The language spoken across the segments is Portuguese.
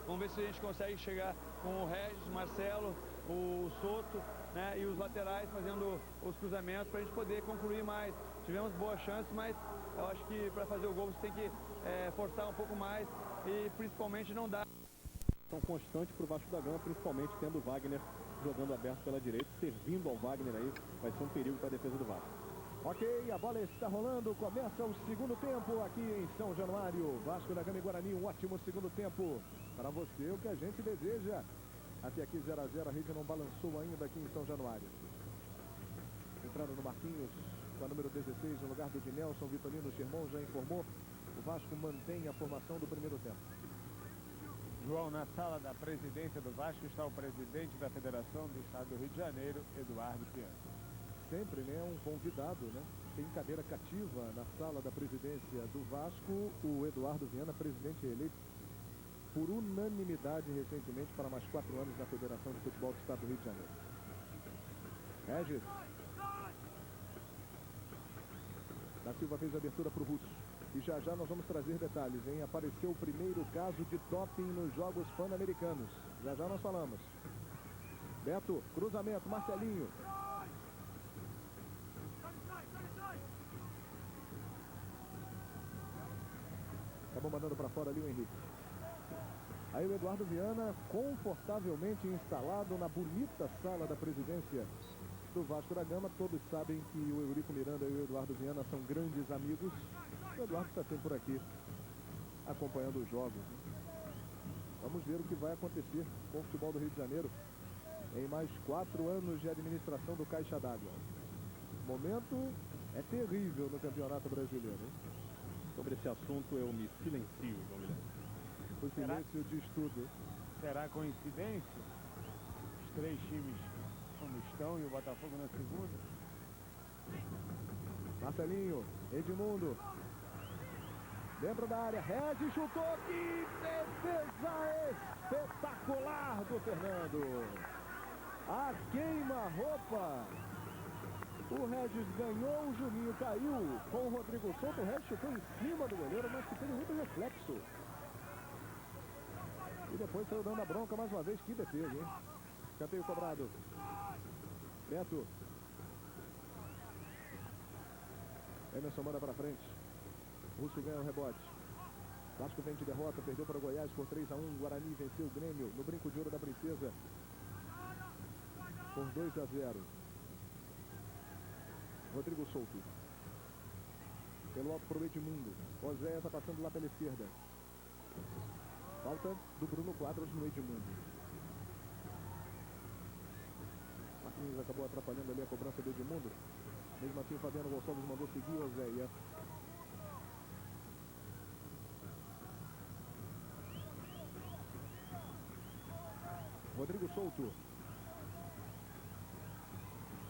Vamos ver se a gente consegue chegar com o Regis, o Marcelo, o Soto, né, e os laterais fazendo os cruzamentos para a gente poder concluir mais. Tivemos boas chances, mas eu acho que para fazer o gol você tem que forçar um pouco mais e principalmente não dar. São constantes para o Vasco da Gama, principalmente tendo o Wagner jogando aberto pela direita, servindo ao Wagner aí, vai ser um perigo para a defesa do Vasco. Ok, a bola está rolando, começa o segundo tempo aqui em São Januário. Vasco da Gama e Guarani, um ótimo segundo tempo. Para você, o que a gente deseja. Até aqui 0 a 0, a rede não balançou ainda aqui em São Januário. Entrando no Marquinhos, com a número 16, no lugar do de Nelson. Vitorino Germão já informou. O Vasco mantém a formação do primeiro tempo. João, na sala da presidência do Vasco está o presidente da Federação do Estado do Rio de Janeiro, Eduardo Pianco. Sempre, né, um convidado, né? Tem cadeira cativa na sala da presidência do Vasco, o Eduardo Viana, presidente eleito por unanimidade recentemente para mais 4 anos na Federação de Futebol do Estado do Rio de Janeiro. Regis. Da Silva fez a abertura para o Russo. E já já nós vamos trazer detalhes, hein? Apareceu o primeiro caso de doping nos Jogos Pan-Americanos. Já já nós falamos. Beto, cruzamento, Marcelinho. Acabou mandando para fora ali o Henrique. Aí o Eduardo Viana, confortavelmente instalado na bonita sala da presidência do Vasco da Gama. Todos sabem que o Eurico Miranda e o Eduardo Viana são grandes amigos. O Eduardo está sempre por aqui, acompanhando os jogos. Vamos ver o que vai acontecer com o futebol do Rio de Janeiro em mais 4 anos de administração do Caixa d'Água. O momento é terrível no Campeonato Brasileiro, hein? Sobre esse assunto eu me silencio, João Guilherme. O silêncio diz tudo. Será coincidência? Os 3 times como estão e o Botafogo na segunda. Marcelinho, Edmundo. Dentro da área, Regis chutou. Que defesa espetacular do Fernando. A queima-roupa. O Regis ganhou, o Juninho caiu com o Rodrigo Souto. O Regis chutou em cima do goleiro, mas que teve muito reflexo. E depois saiu dando a bronca mais uma vez. Que defesa, hein? Escanteio cobrado. Beto. Emerson manda para frente. Russo ganha o rebote. Vasco vem de derrota, perdeu para o Goiás por 3 a 1. Guarani venceu o Grêmio no Brinco de Ouro da Princesa por 2 a 0. Rodrigo Souto. Pelo alto pro Edmundo. José está passando lá pela esquerda. Falta do Bruno Quadros no Edmundo. Marquinhos acabou atrapalhando ali a cobrança do Edmundo. Mesmo assim o Fabiano Gonçalves mandou seguir o Oséia. Rodrigo Souto.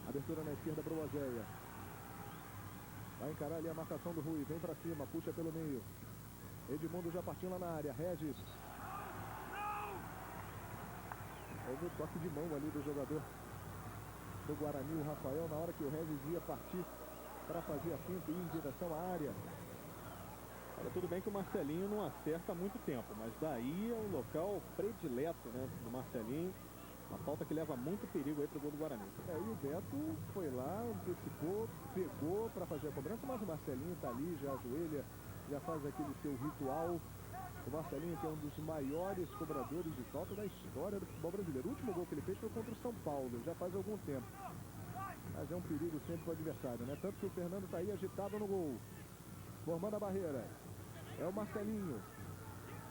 Abertura na esquerda para o Oséia. Vai encarar ali a marcação do Rui. Vem para cima, puxa pelo meio. Edmundo já partiu lá na área. Regis. Houve o toque de mão ali do jogador do Guarani, o Rafael, na hora que o Regis ia partir para fazer a finta e ir em direção à área. Olha, tudo bem que o Marcelinho não acerta há muito tempo, mas daí é o local predileto, né, do Marcelinho. Uma falta que leva muito perigo aí para o gol do Guarani. E o Beto foi lá, antecipou, pegou para fazer a cobrança, mas o Marcelinho está ali, já ajoelha, já faz aquele seu ritual. O Marcelinho, que é um dos maiores cobradores de falta da história do futebol brasileiro. O último gol que ele fez foi contra o São Paulo, já faz algum tempo. Mas é um perigo sempre para o adversário, né? Tanto que o Fernando está aí agitado no gol, formando a barreira. É o Marcelinho.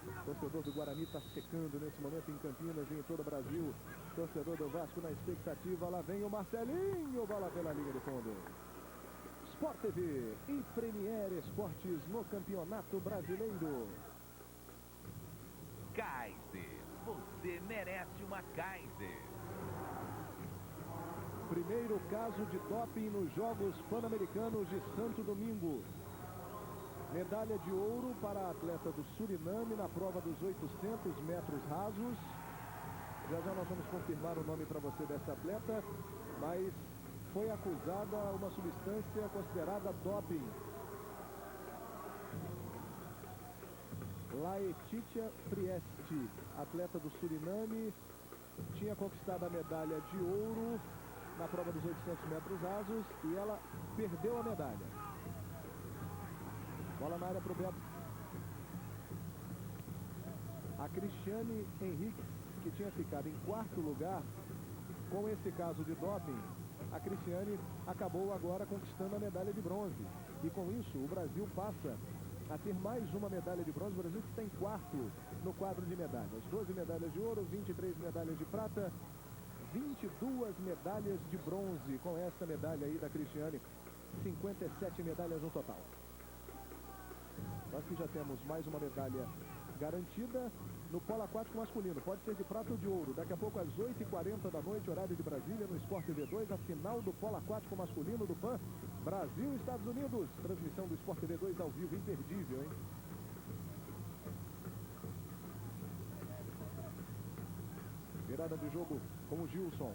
O torcedor do Guarani está secando nesse momento em Campinas e em todo o Brasil. Torcedor do Vasco na expectativa. Lá vem o Marcelinho. Bola pela linha de fundo. Sport TV e Premier Esportes no Campeonato Brasileiro. Kaiser. Você merece uma Kaiser. Primeiro caso de doping nos Jogos Pan-Americanos de Santo Domingo. Medalha de ouro para a atleta do Suriname na prova dos 800 metros rasos. Já já nós vamos confirmar o nome para você dessa atleta, mas foi acusada uma substância considerada doping. Laetitia Priesti, atleta do Suriname, tinha conquistado a medalha de ouro na prova dos 800 metros rasos e ela perdeu a medalha. Bola na área para o Beto. A Cristiane Henrique, que tinha ficado em quarto lugar, com esse caso de doping, a Cristiane acabou agora conquistando a medalha de bronze. E com isso, o Brasil passa a ter mais uma medalha de bronze. O Brasil está em quarto no quadro de medalhas. 12 medalhas de ouro, 23 medalhas de prata, 22 medalhas de bronze. Com essa medalha aí da Cristiane, 57 medalhas no total. Nós que já temos mais uma medalha garantida no polo aquático masculino. Pode ser de prata ou de ouro. Daqui a pouco, às 8h40 da noite, horário de Brasília, no Sport TV 2, a final do polo aquático masculino do PAN. Brasil e Estados Unidos. Transmissão do Sport TV 2 ao vivo, imperdível, hein? Virada de jogo com o Gilson.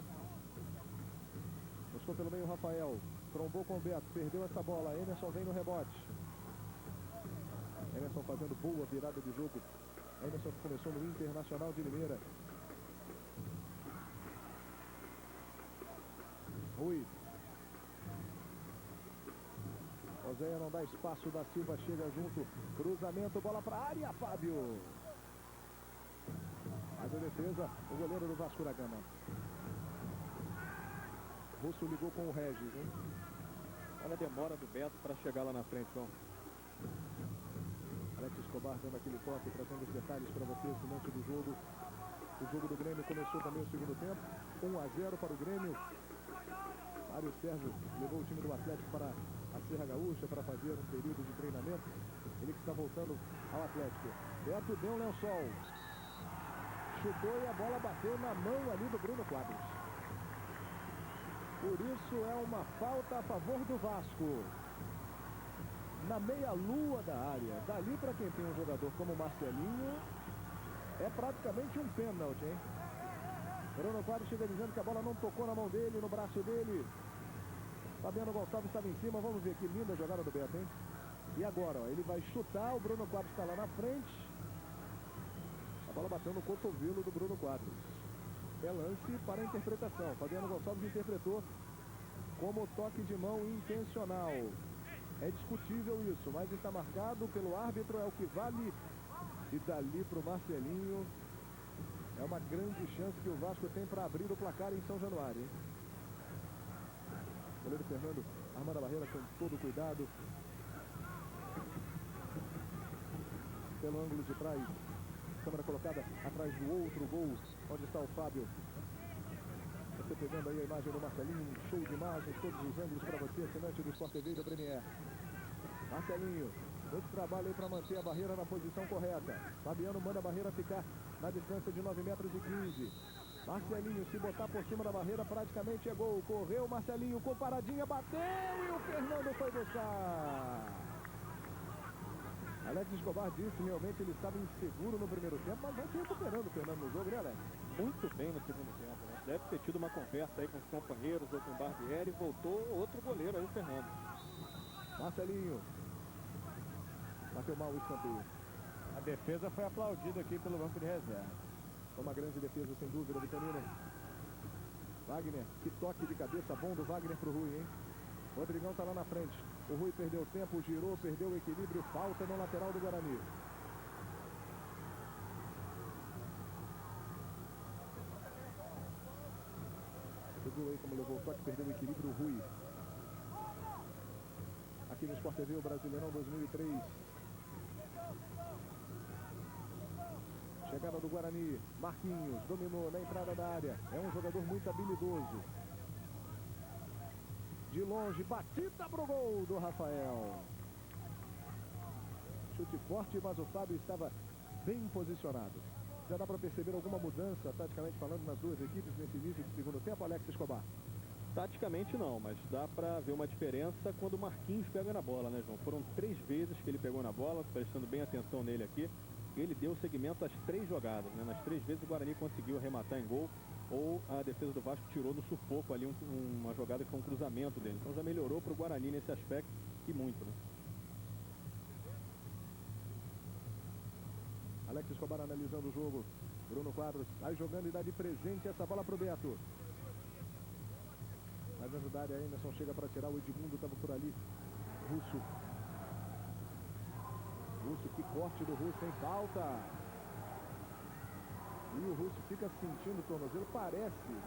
Buscou pelo meio o Rafael. Trombou com o Beto. Perdeu essa bola. Emerson vem no rebote. Emerson fazendo boa virada de jogo. Emerson que começou no Internacional de Limeira. Rui. Oséia não dá espaço, da Silva chega junto. Cruzamento, bola para a área, Fábio. Faz a defesa, o goleiro do Vasco da Gama. Russo ligou com o Regis, hein? Olha a demora do Beto para chegar lá na frente, João. Alex Escobar dando aquele toque, trazendo os detalhes para vocês diante do jogo. O jogo do Grêmio começou também o segundo tempo. 1-0 para o Grêmio. Mário Sérgio levou o time do Atlético para a Serra Gaúcha para fazer um período de treinamento. Ele que está voltando ao Atlético. Beto deu um lençol. Chutou e a bola bateu na mão ali do Bruno Quadros. Por isso é uma falta a favor do Vasco. Na meia-lua da área. Dali para quem tem um jogador como o Marcelinho, é praticamente um pênalti, hein? Bruno Quadros chega dizendo que a bola não tocou na mão dele, no braço dele. Fabiano Gonçalves estava em cima. Vamos ver que linda jogada do Beto, hein? E agora, ó, ele vai chutar. O Bruno Quadros está lá na frente. A bola bateu no cotovelo do Bruno Quadros. É lance para a interpretação. Fabiano Gonçalves interpretou como toque de mão intencional. É discutível isso, mas está marcado pelo árbitro, é o que vale. E dali para o Marcelinho, é uma grande chance que o Vasco tem para abrir o placar em São Januário, hein? O goleiro Fernando armando a barreira com todo cuidado. Pelo ângulo de trás, câmera colocada atrás do outro gol, onde está o Fábio. Você pegando aí a imagem do Marcelinho, um show de imagens, todos os ângulos para você, assinante do Sport TV e do Premier. Marcelinho, muito trabalho aí para manter a barreira na posição correta. Fabiano manda a barreira ficar na distância de 9,15 metros. Marcelinho, se botar por cima da barreira, praticamente é gol. Correu Marcelinho com paradinha, bateu e o Fernando foi buscar. Alex Escobar disse, realmente ele estava inseguro no primeiro tempo, mas vai se recuperando o Fernando no jogo, né, Alex? Muito bem no segundo tempo, né? Deve ter tido uma conversa aí com os companheiros ou com o Barbieri e voltou outro goleiro aí, o Fernando. Marcelinho. Bateu mal o escanteio. A defesa foi aplaudida aqui pelo banco de reserva. Uma grande defesa, sem dúvida, do Canino. Wagner, que toque de cabeça bom do Wagner pro Rui, hein? Rodrigão tá lá na frente. O Rui perdeu tempo, girou, perdeu o equilíbrio. Falta no lateral do Guarani. Você viu aí como levou o toque, perdeu o equilíbrio, o Rui. Aqui no Sport TV, o Brasileirão 2003. Chegada do Guarani, Marquinhos dominou na entrada da área, é um jogador muito habilidoso. De longe, batida pro gol do Rafael. Chute forte, mas o Fábio estava bem posicionado. Já dá para perceber alguma mudança, taticamente falando, nas duas equipes nesse início de segundo tempo, Alex Escobar? Taticamente não, mas dá para ver uma diferença quando o Marquinhos pega na bola, né, João? Foram 3 vezes que ele pegou na bola, prestando bem atenção nele aqui. Ele deu seguimento às 3 jogadas, né? Nas 3 vezes o Guarani conseguiu arrematar em gol ou a defesa do Vasco tirou no sufoco ali uma jogada que foi um cruzamento dele. Então já melhorou para o Guarani nesse aspecto e muito, né? Alex Escobar analisando o jogo. Bruno Quadros sai jogando e dá de presente essa bola pro Beto. Mas dentro da área, Emerson chega para tirar. O Edmundo estava por ali. Russo, que corte do Russo, tem falta. E o Russo fica sentindo o tornozelo.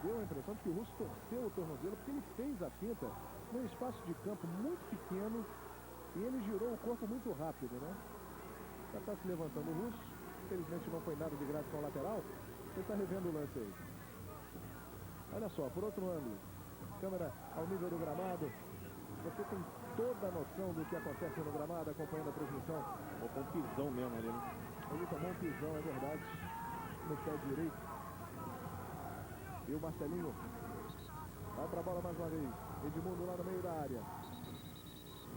Deu a impressão de que o Russo torceu o tornozelo, porque ele fez a finta num espaço de campo muito pequeno e ele girou o corpo muito rápido, né? Já está se levantando o Russo. Infelizmente não foi nada de grave com o lateral. Ele está revendo o lance aí. Olha só, por outro ângulo. Câmera ao nível do gramado. Você tem toda a noção do que acontece no gramado acompanhando a transmissão. Botou um pisão mesmo ali, né? Ele tomou um pisão, é verdade, no pé direito. E o Marcelinho vai para a bola mais uma vez. Edmundo lá no meio da área.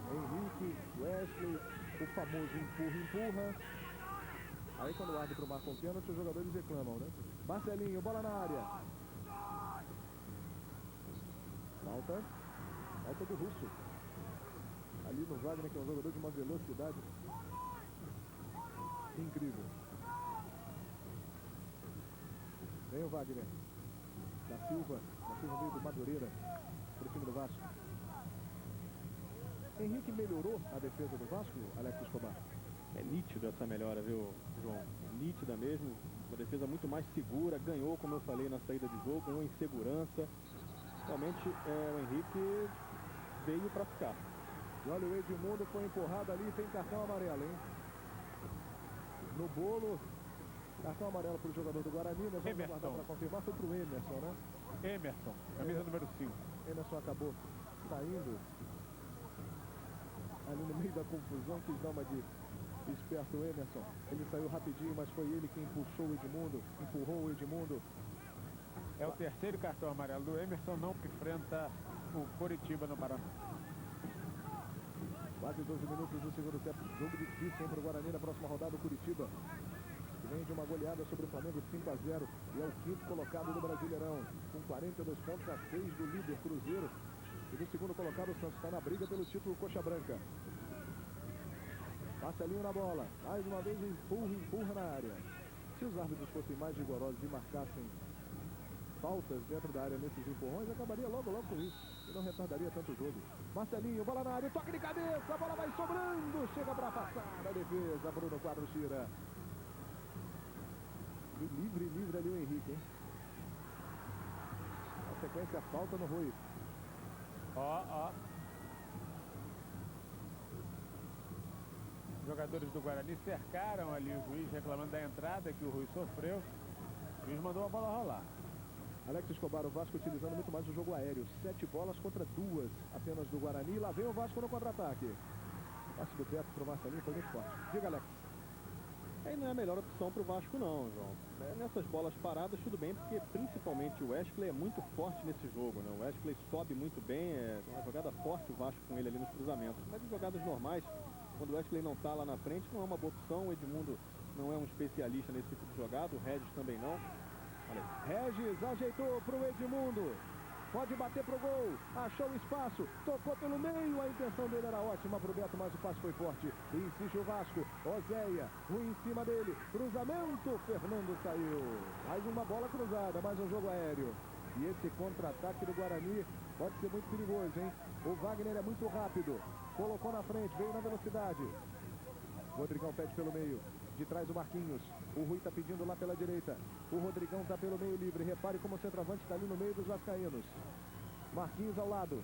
Henrique, Wesley, o famoso empurra. Aí quando o árbitro marca um pênalti, os jogadores reclamam, né? Marcelinho, bola na área. Falta do Russo. Ali no Wagner, que é um jogador de uma velocidade incrível. Vem o Wagner. Da Silva meio do Madureira para o time do Vasco. Henrique melhorou a defesa do Vasco, Alex Escobar? É nítido essa melhora, viu, João? Nítida mesmo. Uma defesa muito mais segura. Ganhou, como eu falei, na saída de jogo. Ganhou em segurança. Realmente, o Henrique veio para ficar. E olha, o Edmundo foi empurrado ali e tem cartão amarelo, hein? No bolo, cartão amarelo para o jogador do Guarani. Nós vamos aguardar para confirmar. Foi para o Emerson, né? Emerson, camisa número 5. Emerson acabou saindo ali no meio da confusão. Quis dar uma de esperto o Emerson. Ele saiu rapidinho, mas foi ele que empurrou o Edmundo. É o terceiro cartão amarelo do Emerson, não que enfrenta o Coritiba no Paraná. Quase 12 minutos do segundo tempo. Jogo difícil para o Guarani na próxima rodada. O Coritiba, que vem de uma goleada sobre o Flamengo 5-0 e é o quinto colocado do Brasileirão, com 42 pontos a 6 do líder Cruzeiro. E do segundo colocado, o Santos está na briga pelo título Coxa Branca. Marcelinho na bola. Mais uma vez empurra na área. Se os árbitros fossem mais rigorosos e marcassem faltas dentro da área nesses empurrões, acabaria logo com isso. E não retardaria tanto o jogo. Marcelinho, bola na área, toque de cabeça, a bola vai sobrando, chega para passar a defesa, Bruno Quadros tira. E livre ali o Henrique, hein? Na sequência, a falta no Rui. Os jogadores do Guarani cercaram ali o juiz, reclamando da entrada que o Rui sofreu. O juiz mandou a bola rolar. Alex Escobar, o Vasco utilizando muito mais o jogo aéreo. 7 bolas contra 2 apenas do Guarani. Lá vem o Vasco no contra-ataque. Passe do Beto para o Marcelinho foi muito forte. Diga, Alex. Aí não é a melhor opção para o Vasco, não, João. Nessas bolas paradas, tudo bem, porque principalmente o Wesley é muito forte nesse jogo, né? O Wesley sobe muito bem, é uma jogada forte o Vasco com ele ali nos cruzamentos. Mas em jogadas normais, quando o Wesley não está lá na frente, não é uma boa opção. O Edmundo não é um especialista nesse tipo de jogada, o Regis também não. Regis ajeitou para o Edmundo. Pode bater pro gol. Achou o espaço. Tocou pelo meio. A intenção dele era ótima pro Beto, mas o passe foi forte. Insiste o Vasco. Oséia. Ruim em cima dele. Cruzamento. Fernando saiu. Mais uma bola cruzada. Mais um jogo aéreo. E esse contra-ataque do Guarani pode ser muito perigoso, hein? O Wagner é muito rápido. Colocou na frente. Veio na velocidade. Rodrigão pede pelo meio. De trás o Marquinhos. O Rui está pedindo lá pela direita. O Rodrigão está pelo meio livre. Repare como o centroavante está ali no meio dos vascaínos. Marquinhos ao lado.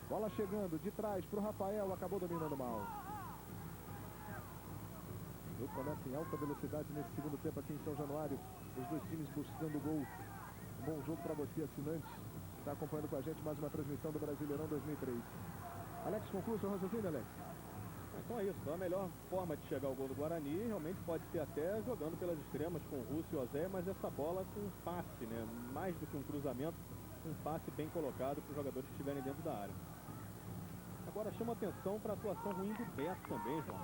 Bola chegando de trás para o Rafael. Acabou dominando mal. O começa em alta velocidade nesse segundo tempo aqui em São Januário. Os dois times buscando gol. Um bom jogo para você, assinante. Está acompanhando com a gente mais uma transmissão do Brasileirão 2003. Alex, conclua seu raciocínio, Alex. Então é isso, a melhor forma de chegar ao gol do Guarani realmente pode ser até jogando pelas extremas com o Russo e o Oséia, mas essa bola com um passe, né? Mais do que um cruzamento, um passe bem colocado para os jogadores que estiverem dentro da área. Agora chama atenção para a atuação ruim do Beto também, João.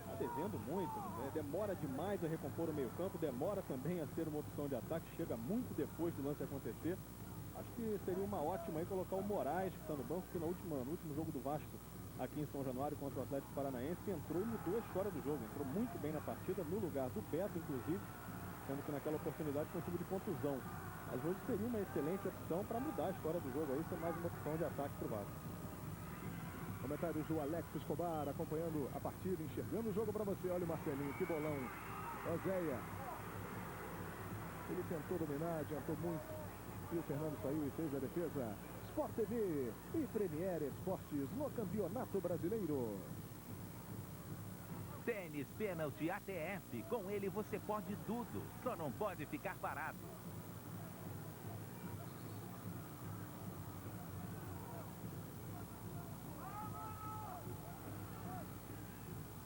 Está devendo muito, né? Demora demais a recompor o meio campo, demora também a ser uma opção de ataque, chega muito depois do lance acontecer. Acho que seria uma ótima aí colocar o Moraes, que está no banco, que no último jogo do Vasco aqui em São Januário contra o Atlético Paranaense, entrou e mudou a história do jogo. Entrou muito bem na partida, no lugar do Beto, inclusive, sendo que naquela oportunidade conseguiu de contusão. Mas hoje seria uma excelente opção para mudar a história do jogo aí, ser mais uma opção de ataque para o Vasco. Comentários do Alex Escobar, acompanhando a partida, enxergando o jogo para você. Olha o Marcelinho, que bolão. Oséia. Ele tentou dominar, adiantou muito. E o Fernando saiu e fez a defesa. Sport TV e Premier Esportes no Campeonato Brasileiro. Tênis Pênalti ATF. Com ele você pode tudo, só não pode ficar parado.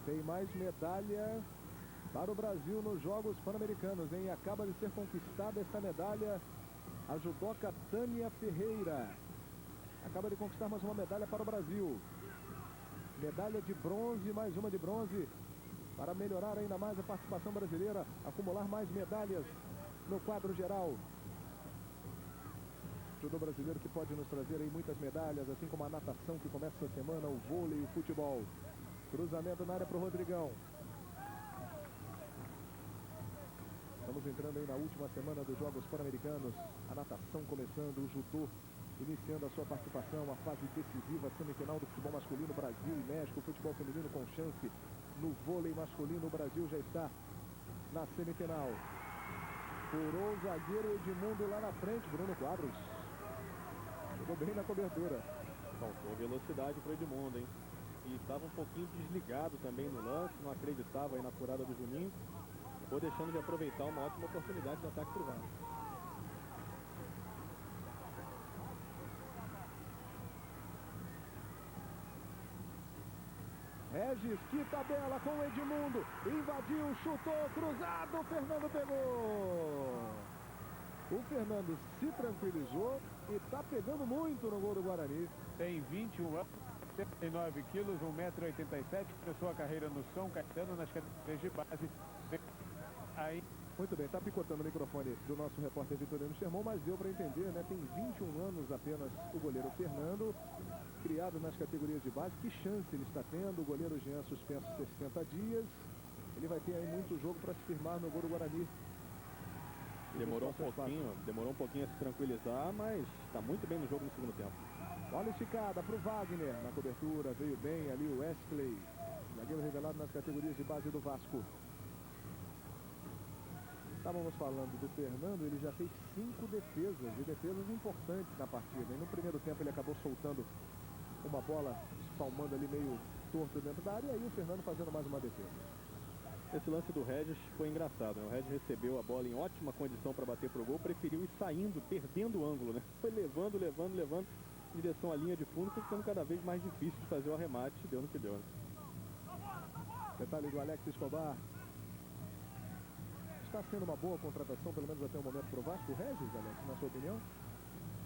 Tem mais medalha para o Brasil nos Jogos Pan-Americanos, hein? Acaba de ser conquistada esta medalha a judoca Tânia Ferreira. Acaba de conquistar mais uma medalha para o Brasil. Medalha de bronze, mais uma de bronze, para melhorar ainda mais a participação brasileira, acumular mais medalhas no quadro geral. Judô brasileiro que pode nos trazer aí muitas medalhas, assim como a natação que começa essa semana, o vôlei e o futebol. Cruzamento na área para o Rodrigão. Estamos entrando aí na última semana dos Jogos Pan-Americanos. A natação começando, o judô iniciando a sua participação, a fase decisiva, a semifinal do futebol masculino, Brasil e México, futebol feminino com chance no vôlei masculino. O Brasil já está na semifinal. Furou o zagueiro Edmundo lá na frente, Bruno Quadros. Jogou bem na cobertura. Faltou velocidade para o Edmundo, hein? E estava um pouquinho desligado também no lance, não acreditava aí na furada do Juninho. Ficou deixando de aproveitar uma ótima oportunidade de ataque para o Vasco. Regis, que tabela com o Edmundo. Invadiu, chutou, cruzado, o Fernando pegou. O Fernando se tranquilizou e está pegando muito no gol do Guarani. Tem 21 anos, 79 quilos, 1,87 m. Começou a carreira no São Caetano nas categorias de base. Aí... Muito bem, está picotando o microfone do nosso repórter Vitorino Sherman, mas deu para entender, né? Tem 21 anos apenas o goleiro Fernando, criado nas categorias de base. Que chance ele está tendo? O goleiro Jean suspenso 60 dias. Ele vai ter aí muito jogo para se firmar no gol do Guarani. Demorou um pouquinho a se tranquilizar, mas está muito bem no jogo no segundo tempo. Olha a esticada para o Wagner na cobertura, veio bem ali o Wesley, zagueiro revelado nas categorias de base do Vasco. Estávamos falando do Fernando, ele já fez 5 defesas, e defesas importantes na partida. E no primeiro tempo ele acabou soltando uma bola, espalmando ali meio torto dentro da área, e aí o Fernando fazendo mais uma defesa. Esse lance do Regis foi engraçado, né? O Regis recebeu a bola em ótima condição para bater pro gol, preferiu ir saindo, perdendo o ângulo, né? Foi levando, em direção à linha de fundo, ficando cada vez mais difícil de fazer o arremate, deu no que deu, né? Detalhe do Alex Escobar. Está sendo uma boa contratação, pelo menos até o momento, para o Vasco, o Regis, Alex, na sua opinião?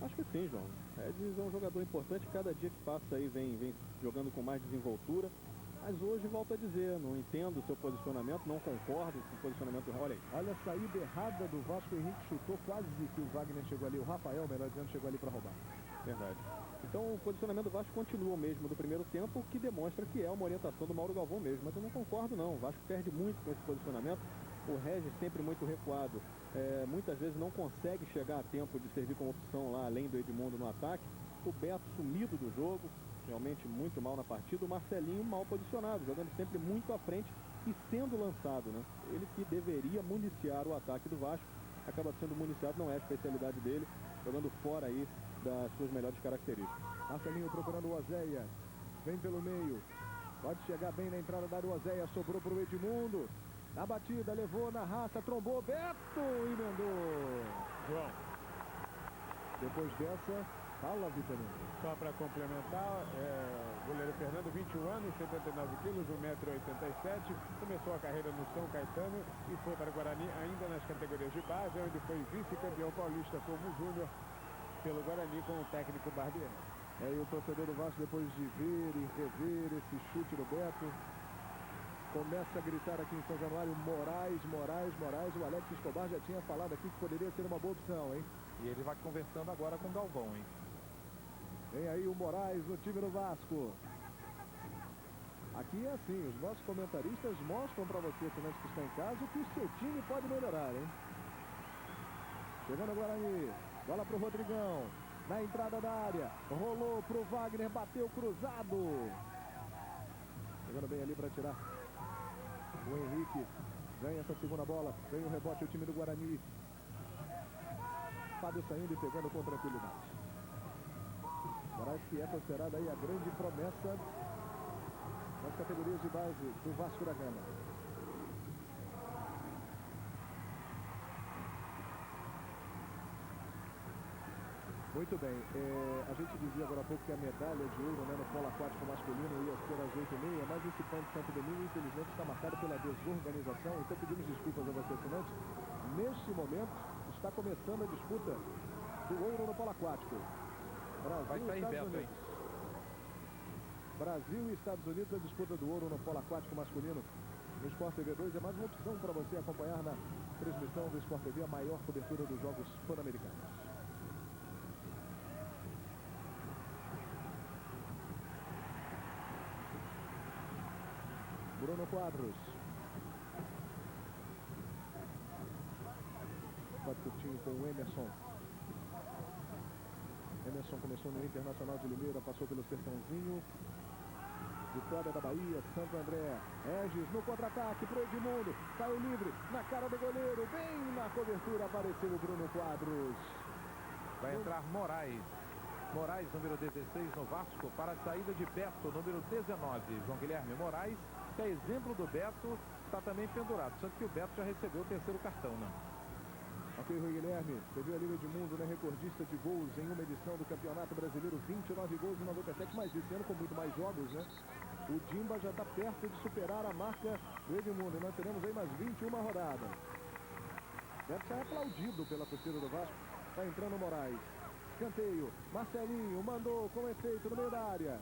Acho que sim, João. Regis é um jogador importante, cada dia que passa aí vem jogando com mais desenvoltura. Mas hoje, volto a dizer, não entendo o seu posicionamento, não concordo com o posicionamento. Olha aí. Olha a saída errada do Vasco, o Henrique chutou quase que o Wagner chegou ali, o Rafael, melhor dizendo, chegou ali para roubar. Verdade. Então o posicionamento do Vasco continua o mesmo do primeiro tempo, o que demonstra que é uma orientação do Mauro Galvão mesmo. Mas eu não concordo não, o Vasco perde muito com esse posicionamento. O Regis sempre muito recuado, muitas vezes não consegue chegar a tempo de servir como opção lá, além do Edmundo no ataque. O Beto sumido do jogo, realmente muito mal na partida. O Marcelinho mal posicionado, jogando sempre muito à frente e sendo lançado, né? Ele que deveria municiar o ataque do Vasco, acaba sendo municiado, não é a especialidade dele, jogando fora aí das suas melhores características. Marcelinho procurando o Oséia, vem pelo meio, pode chegar bem na entrada da área. O Oséia sobrou para o Edmundo, na batida, levou na raça, trombou, Beto emendou. João. Depois dessa, fala, Vitorino. Só para complementar, goleiro Fernando, 21 anos, 79 quilos, 1,87 m. Começou a carreira no São Caetano e foi para o Guarani ainda nas categorias de base, onde foi vice-campeão paulista como júnior pelo Guarani com o técnico Barbieri. E o torcedor do Vasco, depois de ver e rever esse chute do Beto, começa a gritar aqui em São Januário, Moraes. O Alex Escobar já tinha falado aqui que poderia ser uma boa opção, hein? E ele vai conversando agora com o Galvão, hein? Vem aí o Moraes no time do Vasco. Aqui é assim, os nossos comentaristas mostram para você, assinante que está em casa, o que o seu time pode melhorar, hein? Chegando o Guarani, bola pro Rodrigão, na entrada da área, rolou pro Wagner, bateu cruzado. Chegando bem ali para tirar. O Henrique ganha essa segunda bola, ganha o rebote o time do Guarani. Fábio saindo e pegando com tranquilidade. Moraes que é considerada aí a grande promessa nas categorias de base do Vasco da Gama. Muito bem, a gente dizia agora há pouco que a medalha de ouro, né, no polo aquático masculino ia ser às 8h30, mas esse pano de Santo Domingo infelizmente está marcado pela desorganização, então pedimos desculpas a você, assinante. Neste momento está começando a disputa do ouro no polo aquático. Vai sair Beto, hein? Brasil e Estados Unidos, a disputa do ouro no polo aquático masculino no Sport TV 2 é mais uma opção para você acompanhar na transmissão do Sport TV, a maior cobertura dos Jogos Pan-Americanos. Bruno Quadros. Bate curtinho com o Emerson. Emerson começou no Internacional de Limeira, passou pelo Sertãozinho. Vitória da Bahia, Santo André. Regis no contra-ataque pro Edmundo. Saiu livre na cara do goleiro. Bem na cobertura apareceu o Bruno Quadros. Vai entrar Moraes. Moraes, número 16 no Vasco, para a saída de Beto, número 19. João Guilherme Moraes, que é exemplo do Beto, está também pendurado. Só que o Beto já recebeu o terceiro cartão, né? Ok, Rui Guilherme, você viu ali o Edmundo, né, recordista de gols em uma edição do Campeonato Brasileiro, 29 gols em 97, mas esse ano com muito mais jogos, né? O Dimba já está perto de superar a marca do Edmundo, e nós teremos aí mais 21 rodadas. Deve ser aplaudido pela torcida do Vasco. Está entrando o Moraes. Escanteio, Marcelinho mandou com efeito no meio da área.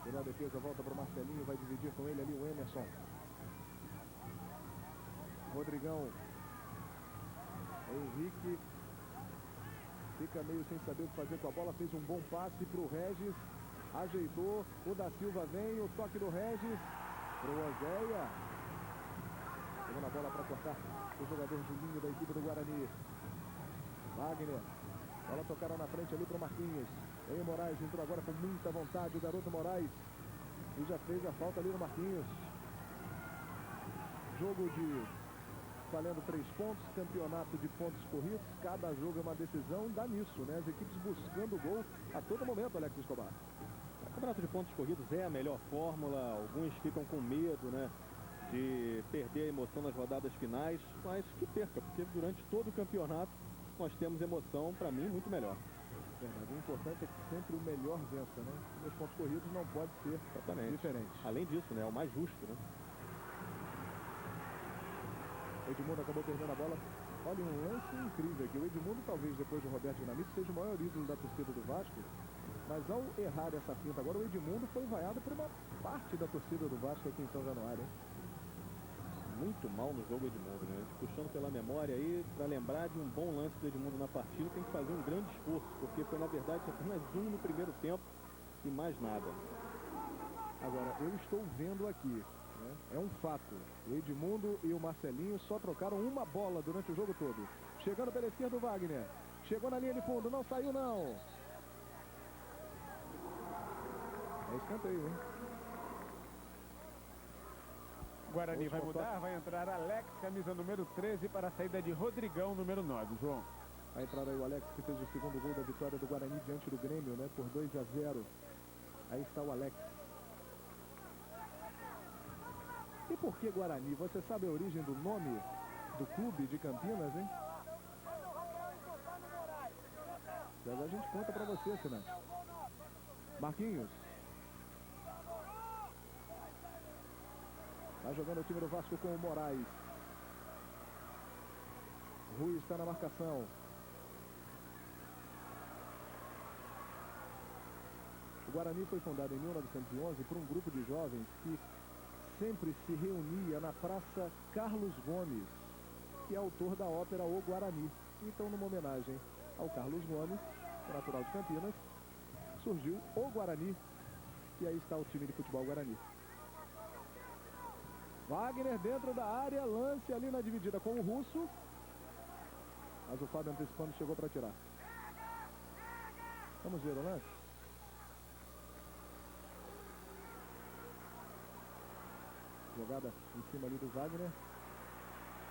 Pela defesa, volta para o Marcelinho, vai dividir com ele ali o Emerson. Rodrigão. Henrique fica meio sem saber o que fazer com a bola, fez um bom passe para o Regis, ajeitou, o da Silva vem, o toque do Regis para o Oséia. Pegou na bola para cortar o jogador Julinho da equipe do Guarani. Wagner, bola tocada na frente ali para o Marquinhos. Aí o Moraes entrou agora com muita vontade, o garoto Moraes, e já fez a falta ali no Marquinhos. Jogo de valendo 3 pontos, campeonato de pontos corridos, cada jogo é uma decisão, dá nisso, né? As equipes buscando gol a todo momento, Alex Escobar. O campeonato de pontos corridos é a melhor fórmula, alguns ficam com medo, né, de perder a emoção nas rodadas finais, mas que perca, porque durante todo o campeonato nós temos emoção, para mim, muito melhor. Verdade, o importante é que sempre o melhor vença, né? Nos pontos corridos não pode ser diferente. Além disso, né, é o mais justo, né? O Edmundo acabou perdendo a bola. Olha, um lance incrível aqui. O Edmundo, talvez depois do Roberto Dinamite, seja o maior ídolo da torcida do Vasco. Mas ao errar essa finta agora, o Edmundo foi vaiado por uma parte da torcida do Vasco aqui em São Januário, hein? Muito mal no jogo Edmundo, né? Puxando pela memória aí, para lembrar de um bom lance do Edmundo na partida, tem que fazer um grande esforço, porque foi, na verdade, apenas um no primeiro tempo e mais nada. Agora, eu estou vendo aqui, né? É um fato. O Edmundo e o Marcelinho só trocaram uma bola durante o jogo todo. Chegando pela esquerda o Wagner. Chegou na linha de fundo, não saiu não. É escanteio, hein? Guarani vai mudar, vai entrar Alex, camisa número 13, para a saída de Rodrigão, número 9, João. Vai entrar aí o Alex, que fez o segundo gol da vitória do Guarani diante do Grêmio, né? Por 2-0. Aí está o Alex. E por que Guarani? Você sabe a origem do nome do clube de Campinas, hein? E agora a gente conta pra você, assinante. Marquinhos. Vai jogando o time do Vasco com o Moraes. Rui está na marcação. O Guarani foi fundado em 1911 por um grupo de jovens que sempre se reunia na Praça Carlos Gomes, que é autor da ópera O Guarani. Então, numa homenagem ao Carlos Gomes, natural de Campinas, surgiu o Guarani, E aí está o time de futebol Guarani. Wagner dentro da área, lance ali na dividida com o Russo. Mas o Fábio antecipando chegou para tirar. Vamos ver o lance. Jogada em cima ali do Wagner.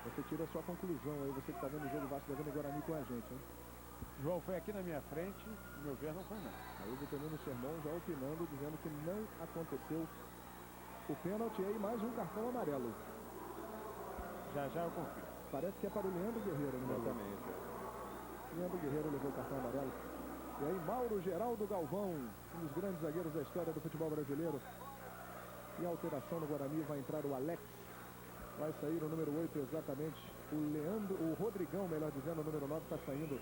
Você tira a sua conclusão aí, você que está vendo o jogo Vasco da Gama e Guarani com a gente, hein? João, foi aqui na minha frente, no meu ver não foi não. Aí o Vitorino Sermão já opinando, dizendo que não aconteceu o pênalti. Aí mais um cartão amarelo. Já eu confio. Parece que é para o Leandro Guerreiro, né? Exatamente. Leandro Guerreiro levou o cartão amarelo. E aí Mauro Geraldo Galvão, um dos grandes zagueiros da história do futebol brasileiro. E a alteração no Guarani, vai entrar o Alex. Vai sair o número 8 exatamente. O Rodrigão, melhor dizendo, o número 9 está saindo.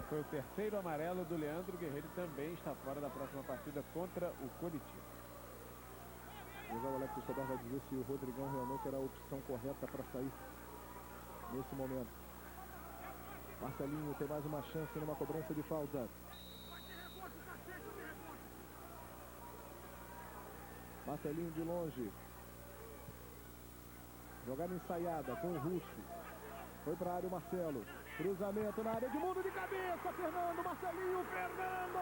Foi o terceiro amarelo do Leandro Guerreiro, também está fora da próxima partida contra o Coritiba. O Alex Escobar vai dizer se o Rodrigão realmente era a opção correta para sair nesse momento. Marcelinho tem mais uma chance numa cobrança de falta. Marcelinho de longe. Jogada ensaiada com o Russo. Foi para a área o Marcelo. Cruzamento na área de mundo de cabeça. Fernando, Marcelinho, Fernando!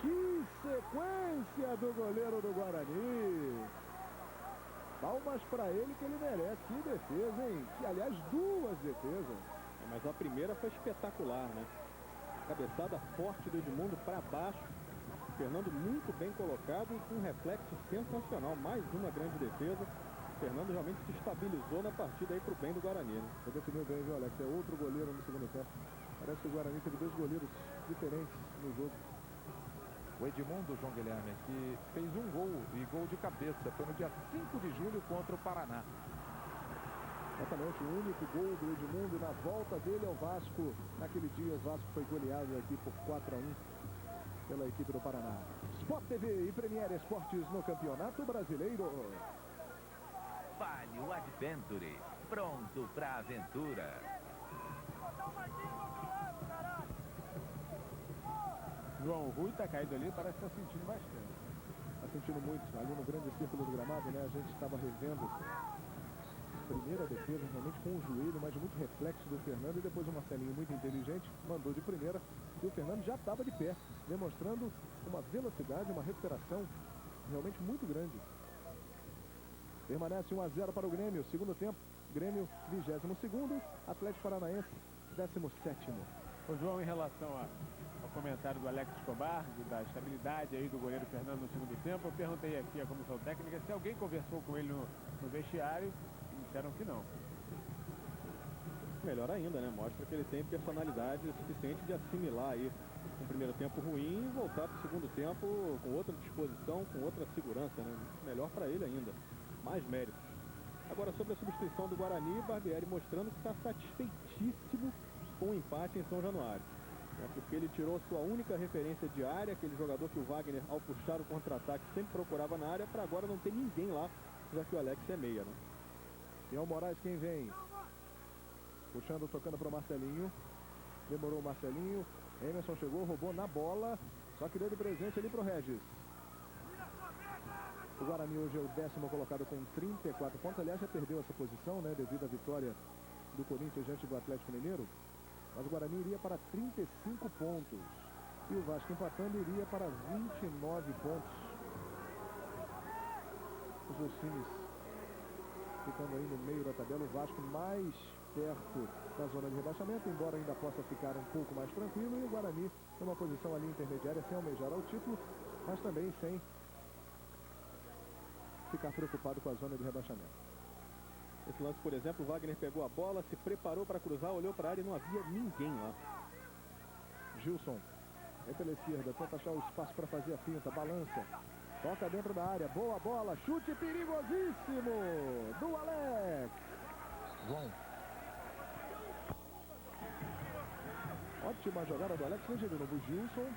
Que sequência do goleiro do Guarani. Palmas para ele que ele merece. Que defesa, hein? Que, aliás, duas defesas. Mas a primeira foi espetacular, né? Cabeçada forte do Edmundo para baixo. Fernando muito bem colocado e com um reflexo sensacional. Mais uma grande defesa. Fernando realmente se estabilizou na partida aí pro bem do Guarani, né? Você definiu bem, viu, Alex? É outro goleiro no segundo tempo. Parece que o Guarani teve dois goleiros diferentes no jogo. O Edmundo, João Guilherme, que fez um gol, e gol de cabeça. Foi no dia 5 de julho contra o Paraná. Exatamente, o único gol do Edmundo na volta dele ao Vasco. Naquele dia o Vasco foi goleado aqui por 4-1 pela equipe do Paraná. Sport TV e Premier Esportes no Campeonato Brasileiro. Vale o Adventure, pronto pra aventura. João Rui está caído ali, parece que está sentindo bastante. Está sentindo muito ali no grande círculo do gramado, né? A gente estava revendo a primeira defesa realmente com o joelho, mas muito reflexo do Fernando, e depois o Marcelinho muito inteligente mandou de primeira e o Fernando já estava de pé, demonstrando uma velocidade, uma recuperação realmente muito grande. Permanece 1-0 para o Grêmio, segundo tempo, Grêmio 22º, Atlético Paranaense 17º. O João, em relação ao comentário do Alex Escobar, da estabilidade aí do goleiro Fernando no segundo tempo, eu perguntei aqui à comissão técnica se alguém conversou com ele no vestiário, e disseram que não. Melhor ainda, né? Mostra que ele tem personalidade suficiente de assimilar aí um primeiro tempo ruim e voltar para o segundo tempo com outra disposição, com outra segurança, né? Melhor para ele ainda. Mais méritos. Agora, sobre a substituição do Guarani, Barbieri mostrando que está satisfeitíssimo com o empate em São Januário. Porque ele tirou sua única referência de área, aquele jogador que o Wagner, ao puxar o contra-ataque, sempre procurava na área, para agora não ter ninguém lá, já que o Alex é meia, né? E é o Moraes quem vem. Puxando, tocando para o Marcelinho. Demorou o Marcelinho. Emerson chegou, roubou na bola. Só que deu de presente ali para o Regis. O Guarani hoje é o 10º colocado com 34 pontos. Aliás, já perdeu essa posição, né? Devido à vitória do Corinthians diante do Atlético Mineiro. Mas o Guarani iria para 35 pontos. E o Vasco empatando iria para 29 pontos. Os dois times ficando aí no meio da tabela. O Vasco mais perto da zona de rebaixamento, embora ainda possa ficar um pouco mais tranquilo. E o Guarani numa posição ali intermediária, sem almejar ao título, mas também sem ficar preocupado com a zona de rebaixamento. Esse lance, por exemplo, o Wagner pegou a bola, se preparou para cruzar, olhou para a área e não havia ninguém lá. Gilson, é pela esquerda, tenta achar o espaço para fazer a finta, balança, toca dentro da área, boa bola, chute perigosíssimo do Alex. João. Ótima jogada do Alex, veja de novo o Gilson.